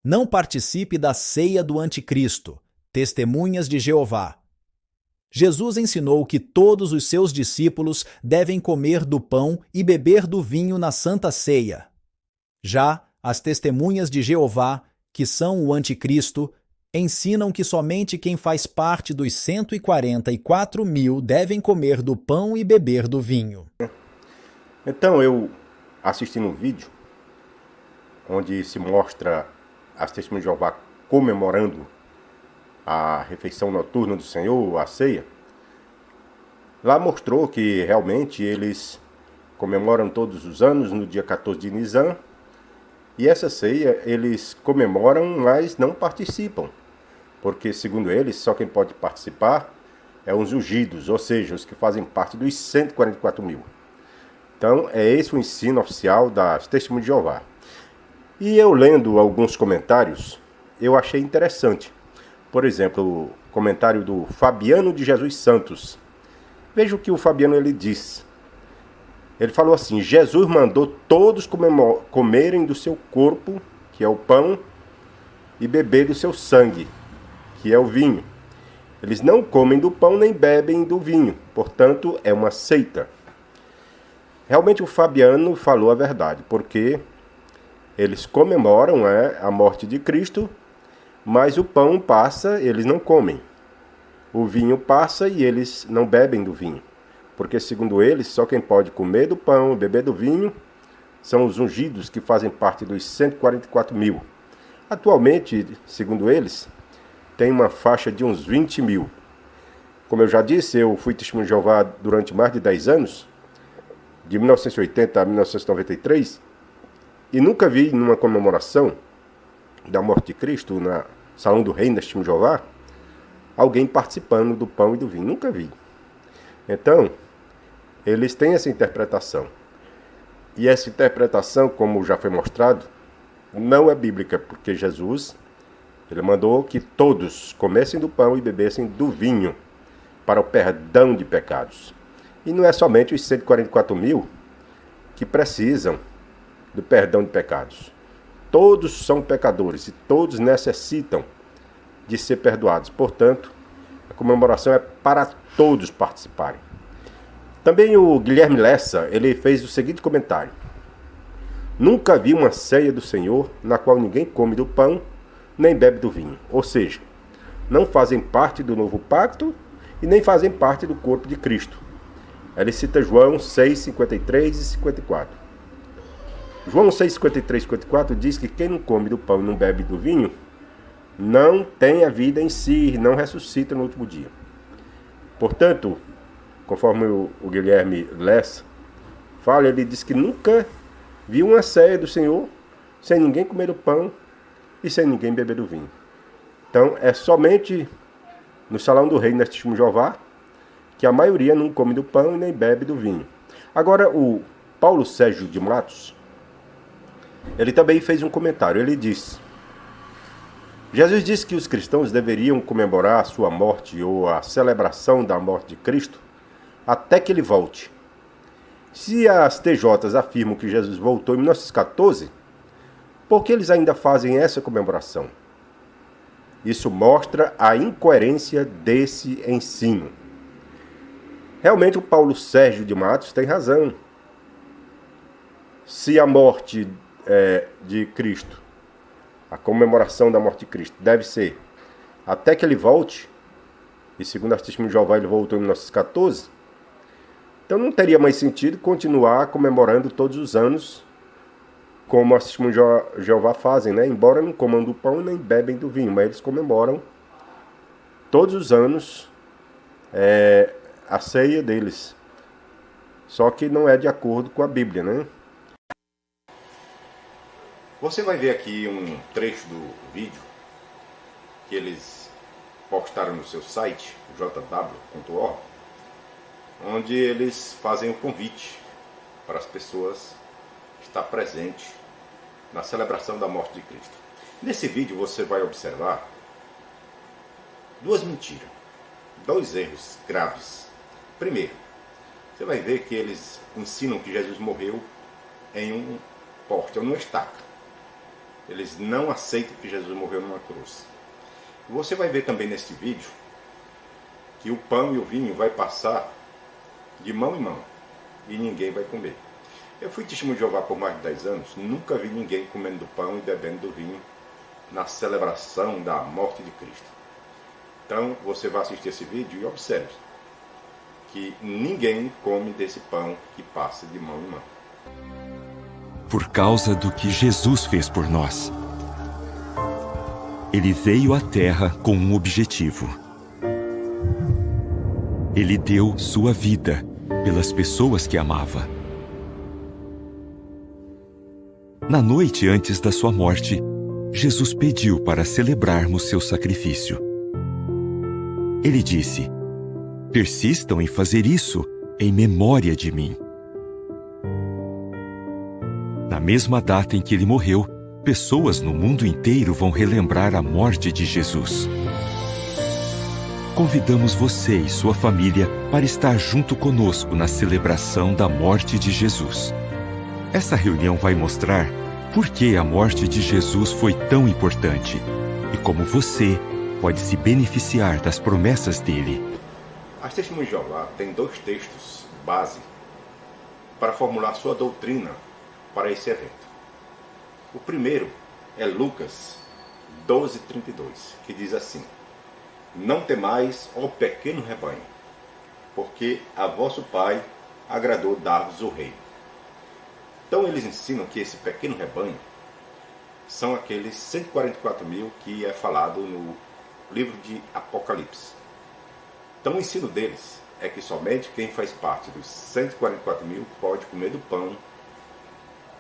Não participe da ceia do anticristo, testemunhas de Jeová. Jesus ensinou que todos os seus discípulos devem comer do pão e beber do vinho na Santa Ceia. Já as testemunhas de Jeová, que são o anticristo, ensinam que somente quem faz parte dos 144.000 devem comer do pão e beber do vinho. Então eu assisti um vídeo onde se mostra as testemunhas de Jeová comemorando a refeição noturna do Senhor, a ceia. Lá mostrou que realmente eles comemoram todos os anos no dia 14 de Nisan. E essa ceia eles comemoram, mas não participam. Porque, segundo eles, só quem pode participar é os ungidos, ou seja, os que fazem parte dos 144.000. Então, é esse o ensino oficial das Testemunhas de Jeová. E eu lendo alguns comentários, eu achei interessante. Por exemplo, o comentário do Fabiano de Jesus Santos. Veja o que o Fabiano ele diz. Ele falou assim: Jesus mandou todos comerem do seu corpo, que é o pão, e beber do seu sangue, que é o vinho. Eles não comem do pão nem bebem do vinho, portanto é uma seita. Realmente o Fabiano falou a verdade, porque eles comemoram a morte de Cristo, mas o pão passa, eles não comem. O vinho passa e eles não bebem do vinho. Porque, segundo eles, só quem pode comer do pão e beber do vinho são os ungidos, que fazem parte dos 144.000. Atualmente, segundo eles, tem uma faixa de uns 20.000. Como eu já disse, eu fui testemunho de Jeová durante mais de 10 anos, de 1980 a 1993, e nunca vi numa comemoração da morte de Cristo, na Salão do Reino da Testemunho de Jeová, alguém participando do pão e do vinho. Nunca vi. Então, eles têm essa interpretação. E essa interpretação, como já foi mostrado, não é bíblica, porque Jesus ele mandou que todos comessem do pão e bebessem do vinho para o perdão de pecados. E não é somente os 144.000 que precisam do perdão de pecados. Todos são pecadores e todos necessitam de ser perdoados. Portanto, a comemoração é para todos participarem. Também o Guilherme Lessa, ele fez o seguinte comentário: nunca vi uma ceia do Senhor na qual ninguém come do pão nem bebe do vinho. Ou seja, não fazem parte do novo pacto e nem fazem parte do corpo de Cristo. Ele cita João 6, 53 e 54. João 6, 53 e 54 diz que quem não come do pão e não bebe do vinho não tem a vida em si, não ressuscita no último dia. Portanto, conforme o Guilherme Lessa fala, ele diz que nunca viu uma ceia do Senhor sem ninguém comer do pão e sem ninguém beber do vinho. Então, é somente no Salão do Reino da Testemunha de Jeová que a maioria não come do pão e nem bebe do vinho. Agora, o Paulo Sérgio de Matos, ele também fez um comentário. Ele diz: Jesus disse que os cristãos deveriam comemorar a sua morte ou a celebração da morte de Cristo até que ele volte. Se as TJs afirmam que Jesus voltou em 1914, por que eles ainda fazem essa comemoração? Isso mostra a incoerência desse ensino. Realmente o Paulo Sérgio de Matos tem razão. Se a morte de Cristo, a comemoração da morte de Cristo, deve ser até que ele volte, e segundo as Testemunhas de Jeová ele voltou em 1914, então não teria mais sentido continuar comemorando todos os anos como as Testemunhas de Jeová fazem, né? Embora não comam do pão nem bebem do vinho, mas eles comemoram todos os anos a ceia deles. Só que não é de acordo com a Bíblia, né? Você vai ver aqui um trecho do vídeo que eles postaram no seu site, jw.org, onde eles fazem o convite para as pessoas estar presente na celebração da morte de Cristo. Nesse vídeo você vai observar duas mentiras, dois erros graves. Primeiro, você vai ver que eles ensinam que Jesus morreu em um poste, ou numa estaca. Eles não aceitam que Jesus morreu numa cruz. Você vai ver também neste vídeo que o pão e o vinho vai passar de mão em mão e ninguém vai comer. Eu fui testemunho de Jeová por mais de 10 anos, nunca vi ninguém comendo do pão e bebendo do vinho na celebração da morte de Cristo. Então você vai assistir esse vídeo e observe que ninguém come desse pão que passa de mão em mão. Por causa do que Jesus fez por nós. Ele veio à Terra com um objetivo. Ele deu sua vida pelas pessoas que amava. Na noite antes da sua morte, Jesus pediu para celebrarmos seu sacrifício. Ele disse: persistam em fazer isso em memória de mim. Na mesma data em que ele morreu, pessoas no mundo inteiro vão relembrar a morte de Jesus. Convidamos você e sua família para estar junto conosco na celebração da morte de Jesus. Essa reunião vai mostrar por que a morte de Jesus foi tão importante e como você pode se beneficiar das promessas dele. As Testemunhas de Jeová têm 2 textos base para formular sua doutrina para esse evento. O primeiro é Lucas 12:32, que diz assim: não temais, ó pequeno rebanho, porque a vosso Pai agradou dar-vos o reino. Então eles ensinam que esse pequeno rebanho são aqueles 144.000 que é falado no livro de Apocalipse. Então o ensino deles é que somente quem faz parte dos 144.000 pode comer do pão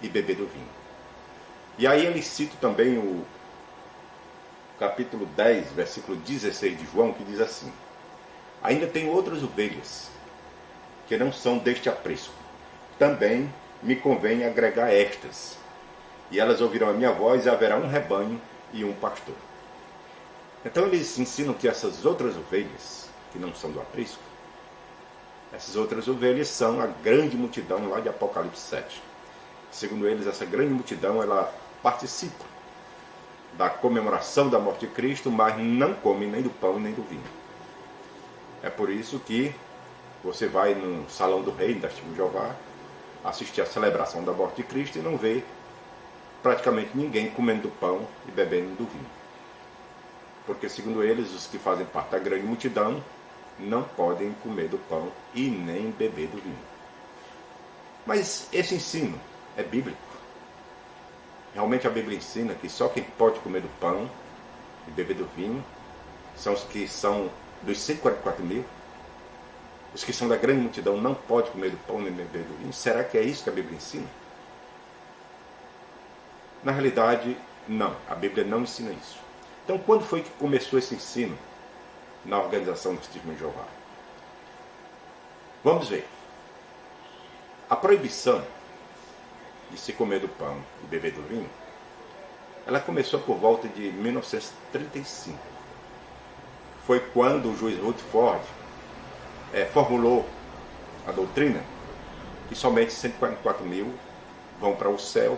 e beber do vinho. E aí eles citam também o capítulo 10, versículo 16 de João, que diz assim: ainda tem outras ovelhas que não são deste aprisco. Também me convém agregar estas, e elas ouvirão a minha voz, e haverá um rebanho e um pastor. Então eles ensinam que essas outras ovelhas, que não são do aprisco, essas outras ovelhas são a grande multidão lá de Apocalipse 7. Segundo eles, essa grande multidão, ela participa da comemoração da morte de Cristo, mas não come nem do pão nem do vinho. É por isso que você vai no Salão do Rei, da Testemunhas de Jeová, assistir a celebração da morte de Cristo e não vê praticamente ninguém comendo do pão e bebendo do vinho. Porque, segundo eles, os que fazem parte da grande multidão não podem comer do pão e nem beber do vinho. Mas esse ensino é bíblico. Realmente a Bíblia ensina que só quem pode comer do pão e beber do vinho são os que são dos 144.000. Os que são da grande multidão não podem comer do pão nem beber do vinho. Será que é isso que a Bíblia ensina? Na realidade, não. A Bíblia não ensina isso. Então, quando foi que começou esse ensino na organização dos Testemunhas de Jeová? Vamos ver. A proibição de se comer do pão e beber do vinho, ela começou por volta de 1935. Foi quando o juiz Rutherford formulou a doutrina que somente 144.000 vão para o céu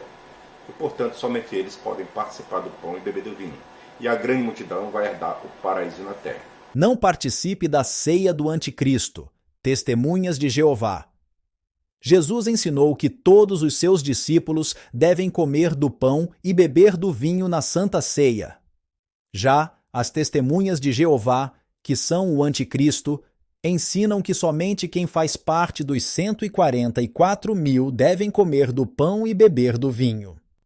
e, portanto, somente eles podem participar do pão e beber do vinho. E a grande multidão vai herdar o paraíso na terra. Não participe da ceia do anticristo. Testemunhas de Jeová. Jesus ensinou que todos os seus discípulos devem comer do pão e beber do vinho na Santa Ceia. Já as Testemunhas de Jeová, que são o anticristo, ensinam que somente quem faz parte dos 144.000 devem comer do pão e beber do vinho.